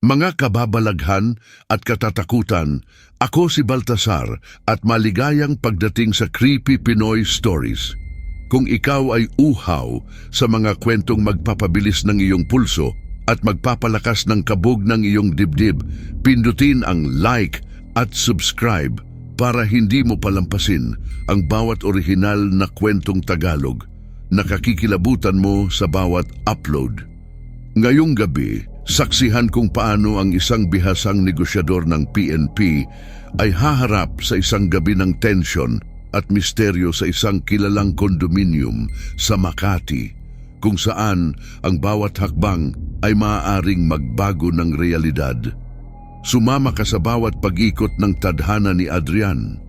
Mga kababalaghan at katatakutan, ako si Baltasar at maligayang pagdating sa Creepy Pinoy Stories. Kung ikaw ay uhaw sa mga kwentong magpapabilis ng iyong pulso at magpapalakas ng kabog ng iyong dibdib, pindutin ang like at subscribe para hindi mo palampasin ang bawat orihinal na kwentong Tagalog na kakikilabutan mo sa bawat upload. Ngayong gabi, saksihan kung paano ang isang bihasang negosyador ng PNP ay haharap sa isang gabi ng tensyon at misteryo sa isang kilalang kondominium sa Makati, kung saan ang bawat hakbang ay maaaring magbago ng realidad. Sumama ka sa bawat pag-ikot ng tadhana ni Adrian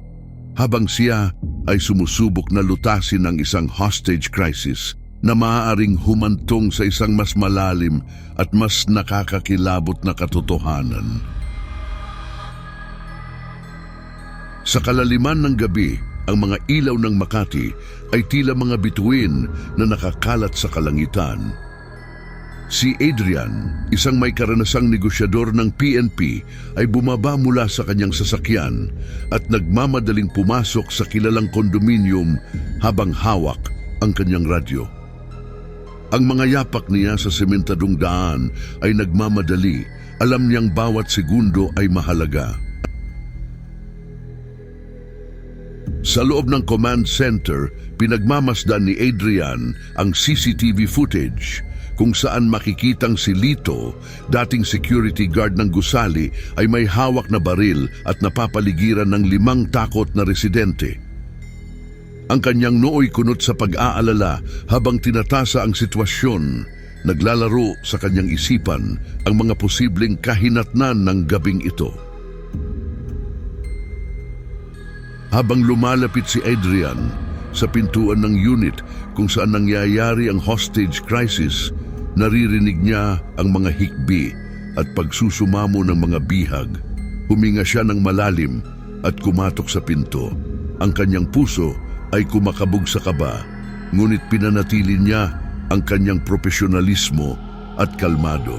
habang siya ay sumusubok na lutasin ang isang hostage crisis na maaaring humantong sa isang mas malalim at mas nakakakilabot na katotohanan. Sa kalaliman ng gabi, ang mga ilaw ng Makati ay tila mga bituin na nakakalat sa kalangitan. Si Adrian, isang may karanasang negosyador ng PNP, ay bumaba mula sa kanyang sasakyan at nagmamadaling pumasok sa kilalang kondominium habang hawak ang kanyang radyo. Ang mga yapak niya sa sementadong daan ay nagmamadali. Alam niyang bawat segundo ay mahalaga. Sa loob ng command center, pinagmamasdan ni Adrian ang CCTV footage kung saan makikitang si Lito, dating security guard ng gusali, ay may hawak na baril at napapaligiran ng 5 takot na residente. Ang kanyang nooy kunot sa pag-aalala habang tinatasa ang sitwasyon. Naglalaro sa kanyang isipan ang mga posibleng kahinatnan ng gabing ito. Habang lumalapit si Adrian sa pintuan ng unit kung saan nangyayari ang hostage crisis, naririnig niya ang mga hikbi at pagsusumamo ng mga bihag. Huminga siya ng malalim at kumatok sa pinto. Ang kanyang puso ay kumakabog sa kaba, ngunit pinanatili niya ang kanyang profesionalismo at kalmado.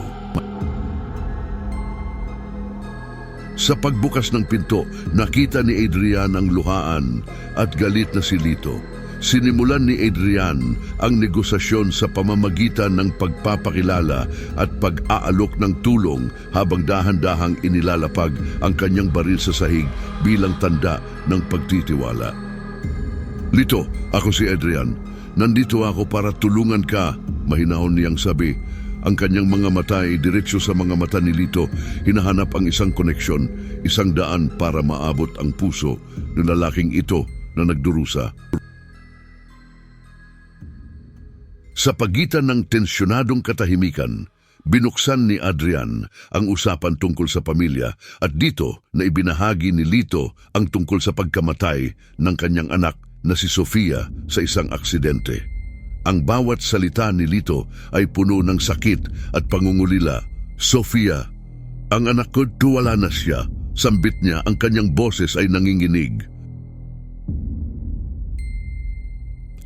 Sa pagbukas ng pinto, nakita ni Adrian ang luhaan at galit na si Lito. Sinimulan ni Adrian ang negosasyon sa pamamagitan ng pagpapakilala at pag-aalok ng tulong habang dahan-dahang inilalapag ang kanyang baril sa sahig bilang tanda ng pagtitiwala. Lito, ako si Adrian. Nandito ako para tulungan ka, mahinahon niyang sabi. Ang kanyang mga mata ay diretso sa mga mata ni Lito. Hinahanap ang isang koneksyon, isang daan para maabot ang puso ng lalaking ito na nagdurusa. Sa pagitan ng tensyonadong katahimikan, binuksan ni Adrian ang usapan tungkol sa pamilya at dito na ibinahagi ni Lito ang tungkol sa pagkamatay ng kanyang anak na si Sofia sa isang aksidente. Ang bawat salita ni Lito ay puno ng sakit at pangungulila. Sofia, ang anak ko, tuwala na siya. Sambit niya, ang kanyang boses ay nanginginig.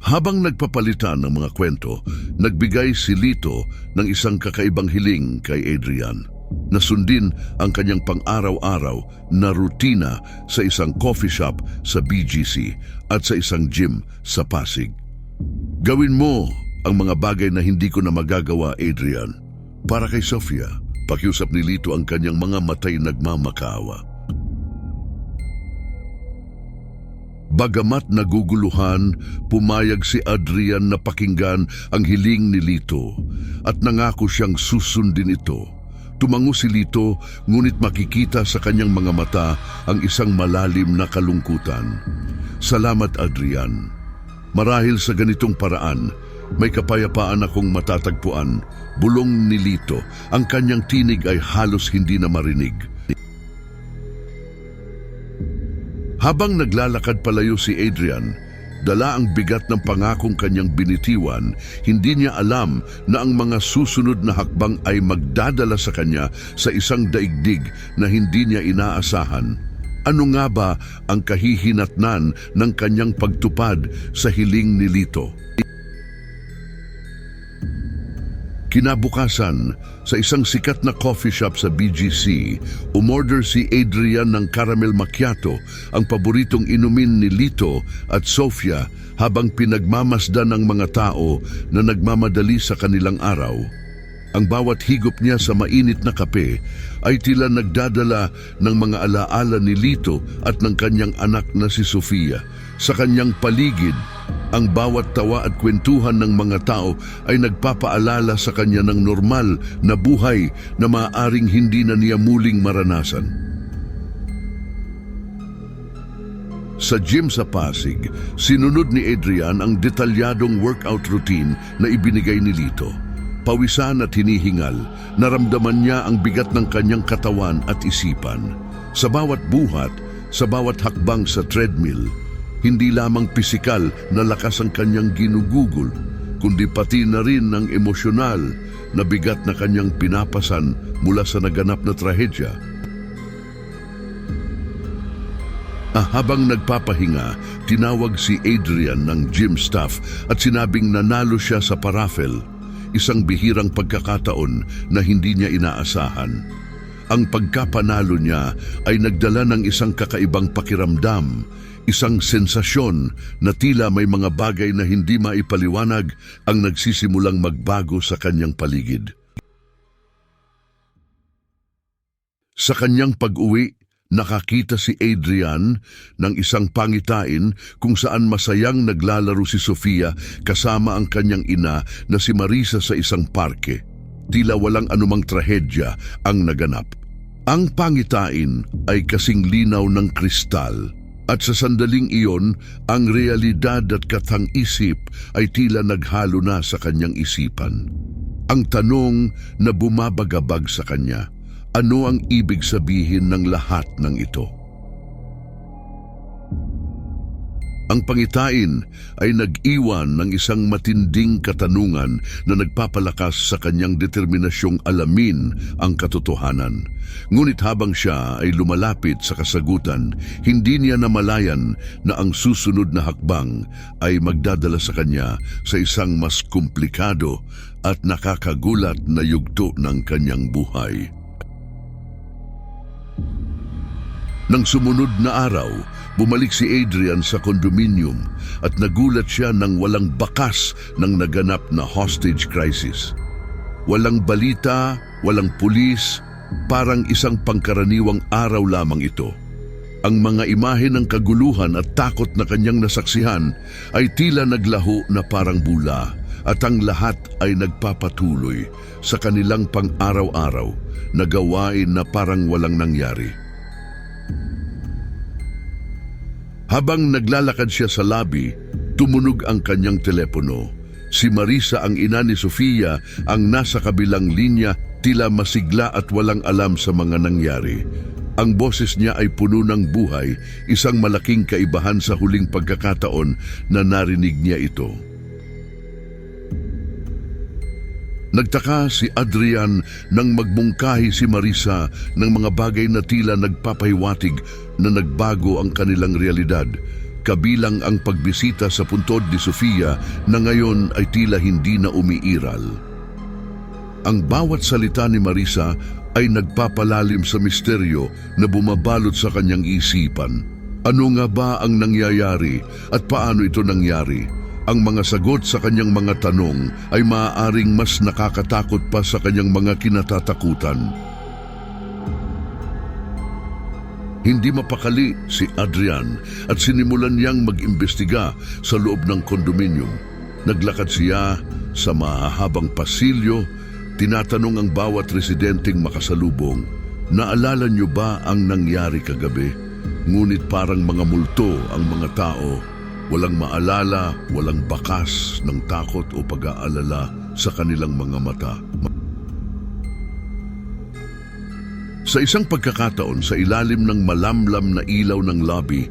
Habang nagpapalitan ng mga kwento, nagbigay si Lito ng isang kakaibang hiling kay Adrian. Nasundin ang kanyang pang-araw-araw na rutina sa isang coffee shop sa BGC at sa isang gym sa Pasig. Gawin mo ang mga bagay na hindi ko na magagawa, Adrian. Para kay Sofia, pakiusap ni Lito ang kanyang mga matay nagmamakaawa. Bagamat naguguluhan, pumayag si Adrian na pakinggan ang hiling ni Lito at nangako siyang susundin ito. Tumango si Lito, ngunit makikita sa kanyang mga mata ang isang malalim na kalungkutan. Salamat, Adrian. Marahil sa ganitong paraan, may kapayapaan akong matatagpuan. Bulong ni Lito, ang kanyang tinig ay halos hindi na marinig. Habang naglalakad palayo si Adrian, dala ang bigat ng pangakong kanyang binitiwan, hindi niya alam na ang mga susunod na hakbang ay magdadala sa kanya sa isang daigdig na hindi niya inaasahan. Ano nga ba ang kahihinatnan ng kanyang pagtupad sa hiling ni Lito? Kinabukasan, sa isang sikat na coffee shop sa BGC, umorder si Adrian ng caramel macchiato, ang paboritong inumin ni Lito at Sofia habang pinagmamasdan ng mga tao na nagmamadali sa kanilang araw. Ang bawat higop niya sa mainit na kape ay tila nagdadala ng mga alaala ni Lito at ng kanyang anak na si Sofia. Sa kanyang paligid, ang bawat tawa at kwentuhan ng mga tao ay nagpapaalala sa kanya ng normal na buhay na maaaring hindi na niya muling maranasan. Sa gym sa Pasig, sinunod ni Adrian ang detalyadong workout routine na ibinigay ni Lito. Pawisan at hinihingal, naramdaman niya ang bigat ng kanyang katawan at isipan. Sa bawat buhat, sa bawat hakbang sa treadmill, hindi lamang pisikal na lakas ang kanyang ginugugol, kundi pati na rin ang emosyonal na bigat na kanyang pinapasan mula sa naganap na trahedya. Habang nagpapahinga, tinawag si Adrian ng gym staff at sinabing nanalo siya sa paraffel, isang bihirang pagkakataon na hindi niya inaasahan. Ang pagkapanalo niya ay nagdala ng isang kakaibang pakiramdam, isang sensasyon na tila may mga bagay na hindi maipaliwanag ang nagsisimulang magbago sa kanyang paligid. Sa kanyang pag-uwi, nakakita si Adrian ng isang pangitain kung saan masayang naglalaro si Sofia kasama ang kanyang ina na si Marisa sa isang parke. Tila walang anumang trahedya ang naganap. Ang pangitain ay kasing linaw ng kristal. At sa sandaling iyon, ang realidad at katang-isip ay tila naghalo na sa kanyang isipan. Ang tanong na bumabagabag sa kanya, ano ang ibig sabihin ng lahat ng ito? Ang pangitain ay nag-iwan ng isang matinding katanungan na nagpapalakas sa kanyang determinasyong alamin ang katotohanan. Ngunit habang siya ay lumalapit sa kasagutan, hindi niya namalayan na ang susunod na hakbang ay magdadala sa kanya sa isang mas komplikado at nakakagulat na yugto ng kanyang buhay. Nang sumunod na araw, bumalik si Adrian sa kondominium at nagulat siya nang walang bakas ng naganap na hostage crisis. Walang balita, walang pulis, parang isang pangkaraniwang araw lamang ito. Ang mga imahe ng kaguluhan at takot na kanyang nasaksihan ay tila naglaho na parang bula at ang lahat ay nagpapatuloy sa kanilang pang-araw-araw na gawain na parang walang nangyari. Habang naglalakad siya sa lobby, tumunog ang kanyang telepono. Si Marisa, ang ina ni Sofia, ang nasa kabilang linya, tila masigla at walang alam sa mga nangyari. Ang boses niya ay puno ng buhay, isang malaking kaibahan sa huling pagkakataon na narinig niya ito. Nagtaka si Adrian nang magmungkahi si Marisa ng mga bagay na tila nagpapahiwatig na nagbago ang kanilang realidad, kabilang ang pagbisita sa puntod ni Sofia na ngayon ay tila hindi na umiiral. Ang bawat salita ni Marisa ay nagpapalalim sa misteryo na bumabalot sa kanyang isipan. Ano nga ba ang nangyayari at paano ito nangyari? Ang mga sagot sa kanyang mga tanong ay maaaring mas nakakatakot pa sa kanyang mga kinatatakutan. Hindi mapakali si Adrian at sinimulan niyang mag-imbestiga sa loob ng kondominium. Naglakad siya sa mahahabang pasilyo, tinatanong ang bawat residenteng makasalubong, "Naalala niyo ba ang nangyari kagabi?" Ngunit parang mga multo ang mga tao. Walang maalala, walang bakas ng takot o pag-aalala sa kanilang mga mata. Sa isang pagkakataon, sa ilalim ng malamlam na ilaw ng lobby,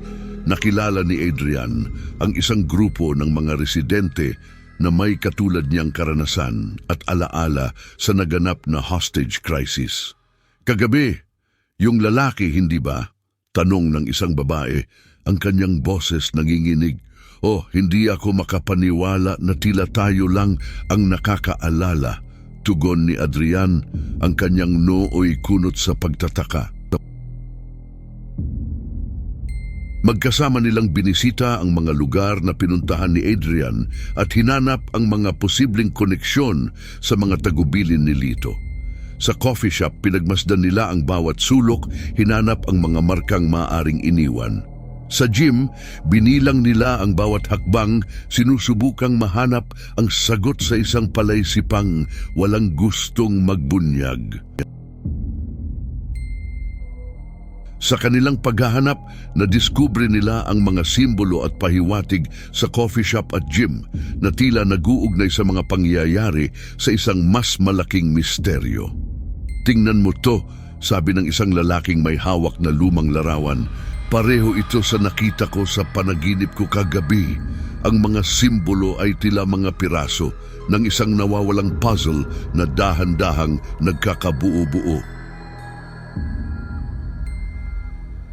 nakilala ni Adrian ang isang grupo ng mga residente na may katulad niyang karanasan at alaala sa naganap na hostage crisis. "Kagabi, yung lalaki, hindi ba?" Tanong ng isang babae, ang kanyang boses nanginginig. "Oh, hindi ako makapaniwala na tila tayo lang ang nakakaalala." tugon ni Adrian, ang kanyang noo'y kunot sa pagtataka. Magkasama nilang binisita ang mga lugar na pinuntahan ni Adrian at hinanap ang mga posibleng koneksyon sa mga tagubilin ni Lito. Sa coffee shop, pinagmasdan nila ang bawat sulok, hinanap ang mga markang maaring iniwan. Sa gym, binilang nila ang bawat hakbang, sinusubukang mahanap ang sagot sa isang palaisipang walang gustong magbunyag. Sa kanilang paghahanap, nadiskubre nila ang mga simbolo at pahiwatig sa coffee shop at gym na tila nag-uugnay sa mga pangyayari sa isang mas malaking misteryo. "Tingnan mo to," sabi ng isang lalaking may hawak na lumang larawan. "Pareho ito sa nakita ko sa panaginip ko kagabi. Ang mga simbolo ay tila mga piraso ng isang nawawalang puzzle na dahan-dahang nagkakabuo-buo."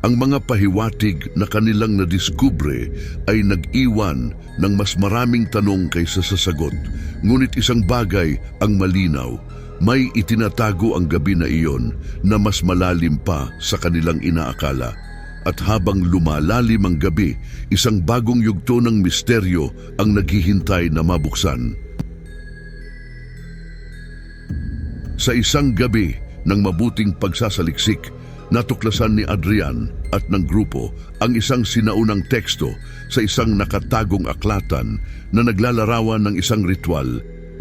Ang mga pahiwatig na kanilang nadiskubre ay nag-iwan ng mas maraming tanong kaysa sa sagot. Ngunit isang bagay ang malinaw, may itinatago ang gabi na iyon na mas malalim pa sa kanilang inaakala. At habang lumalalim ang gabi, isang bagong yugto ng misteryo ang naghihintay na mabuksan. Sa isang gabi ng mabuting pagsasaliksik, natuklasan ni Adrian at ng grupo ang isang sinaunang teksto sa isang nakatagong aklatan na naglalarawan ng isang ritual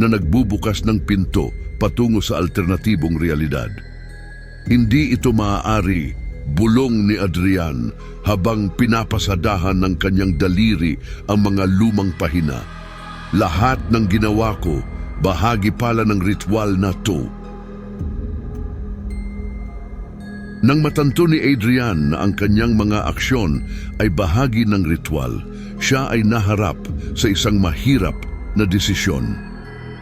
na nagbubukas ng pinto patungo sa alternatibong realidad. Hindi ito maaari, bulong ni Adrian habang pinapasadahan ng kanyang daliri ang mga lumang pahina. "Lahat ng ginawa ko, bahagi pala ng ritual na to." Nang matanto ni Adrian na ang kanyang mga aksyon ay bahagi ng ritual, siya ay naharap sa isang mahirap na desisyon.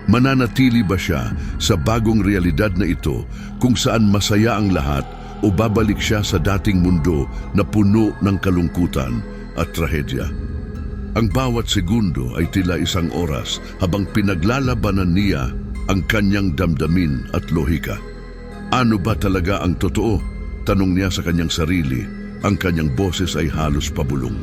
Mananatili ba siya sa bagong realidad na ito kung saan masaya ang lahat o babalik siya sa dating mundo na puno ng kalungkutan at trahedya? Ang bawat segundo ay tila isang oras habang pinaglalabanan niya ang kanyang damdamin at lohika. Ano ba talaga ang totoo? Tanong niya sa kanyang sarili. Ang kanyang boses ay halos pabulong.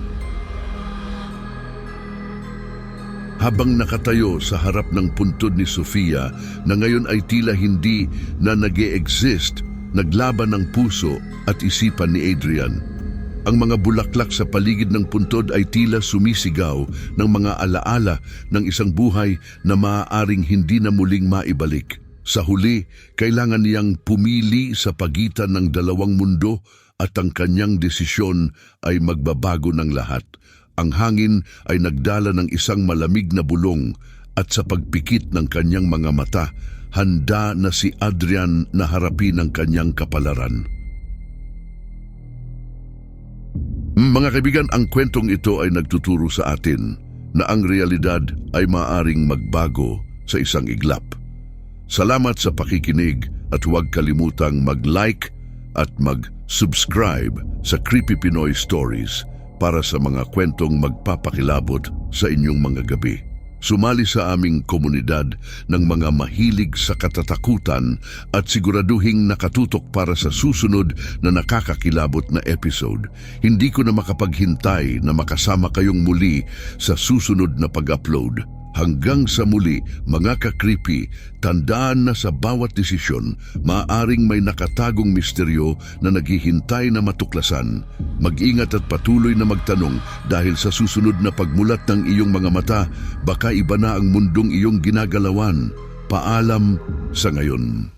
Habang nakatayo sa harap ng puntod ni Sofia na ngayon ay tila hindi na nag-e-exist, naglaban ng puso at isipan ni Adrian. Ang mga bulaklak sa paligid ng puntod ay tila sumisigaw ng mga alaala ng isang buhay na maaaring hindi na muling maibalik. Sa huli, kailangan niyang pumili sa pagitan ng dalawang mundo at ang kanyang desisyon ay magbabago ng lahat. Ang hangin ay nagdala ng isang malamig na bulong at sa pagpikit ng kanyang mga mata, handa na si Adrian na harapin ang kanyang kapalaran. Mga kaibigan, ang kwentong ito ay nagtuturo sa atin na ang realidad ay maaaring magbago sa isang iglap. Salamat sa pakikinig at huwag kalimutang mag-like at mag-subscribe sa Creepy Pinoy Stories para sa mga kwentong magpapakilabot sa inyong mga gabi. Sumali sa aming komunidad ng mga mahilig sa katatakutan at siguraduhing nakatutok para sa susunod na nakakakilabot na episode. Hindi ko na makapaghintay na makasama kayong muli sa susunod na pag-upload. Hanggang sa muli, mga ka-creepy, tandaan na sa bawat desisyon, maaaring may nakatagong misteryo na naghihintay na matuklasan. Mag-ingat at patuloy na magtanong dahil sa susunod na pagmulat ng iyong mga mata, baka iba na ang mundong iyong ginagalawan. Paalam sa ngayon.